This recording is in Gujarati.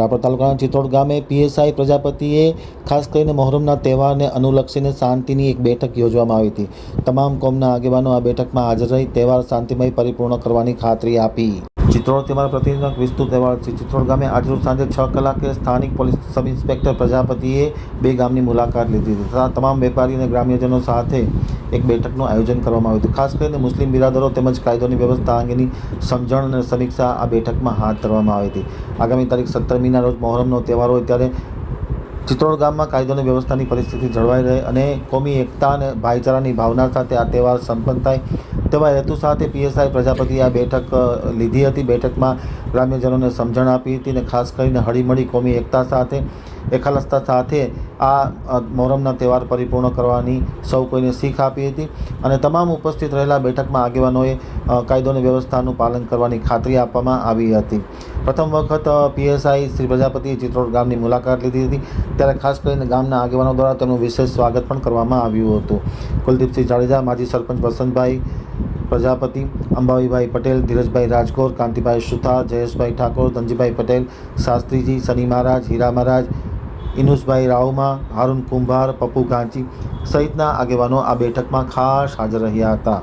રાપર તાલુકાના ચિત્રોડ ગામે પીએસઆઈ પ્રજાપતિએ ખાસ કરીને મોહરમના તહેવારને અનુલક્ષીને શાંતિની એક બેઠક યોજવામાં આવી હતી। તમામ કોમના આગેવાનો આ બેઠકમાં હાજર રહી તહેવાર શાંતિમય પરિપૂર્ણ કરવાની ખાતરી આપી। ચિત્રોડથી અમારા પ્રતિનિધિનો વિસ્તૃત તહેવાર છે। ચિત્રોડ ગામે આજરોજ સાંજે 6 કલાકે સ્થાનિક પોલીસ સબ ઇન્સ્પેક્ટર પ્રજાપતિએ બે ગામની મુલાકાત લીધી હતી તથા તમામ વેપારી અને ગ્રામ્યજનો સાથે એક બેઠકનું આયોજન કરવામાં આવ્યું હતું। ખાસ કરીને મુસ્લિમ બિરાદરો તેમજ કાયદોની વ્યવસ્થા અંગેની સમજણ અને સમીક્ષા આ બેઠકમાં હાથ ધરવામાં આવી હતી। આગામી તારીખ 17મીના રોજ મોહરમનો તહેવાર હોય ત્યારે ચિત્રોડ ગામમાં કાયદોની વ્યવસ્થાની પરિસ્થિતિ જળવાઈ રહે અને કોમી એકતા અને ભાઈચારાની ભાવના સાથે આ તહેવાર સંપન્ન થાય તેવા હેતુ સાથે પીએસઆઈ પ્રજાપતિએ આ બેઠક લીધી હતી। બેઠકમાં ગ્રામ્યજનોને સમજણ આપી હતી અને ખાસ કરીને હળીમળી કોમી એકતા સાથે એકાલસતા સાથે આ મોહરમના તહેવાર પરિપૂર્ણ કરવાની સૌ કોઈને શીખ આપી હતી અને તમામ ઉપસ્થિત રહેલા બેઠકમાં આગેવાનોએ કાયદોની વ્યવસ્થાનું પાલન કરવાની ખાતરી આપવામાં આવી હતી। પ્રથમ વખત પીએસઆઈ શ્રી પ્રજાપતિએ ચિત્રોડ ગામની મુલાકાત લીધી હતી ત્યારે ખાસ કરીને ગામના આગેવાનો દ્વારા તેમનું વિશેષ સ્વાગત પણ કરવામાં આવ્યું હતું। કુલદીપસિંહ જાડેજા, માજી સરપંચ વસંતભાઈ પ્રજાપતિ, અંબાવીભાઈ પટેલ, ધીરજભાઈ રાજગોર, કાંતિભાઈ સુથાર, જયેશભાઈ ઠાકોર, ધનજીભાઈ પટેલ, શાસ્ત્રીજી, શનિ મહારાજ, હીરા મહારાજ, ઇનુસભાઈ રાવમા, હારૂન કુંભાર, પપ્પુ ગાંચી સહિતના આગેવાનો આ બેઠકમાં ખાસ હાજર રહ્યા હતા।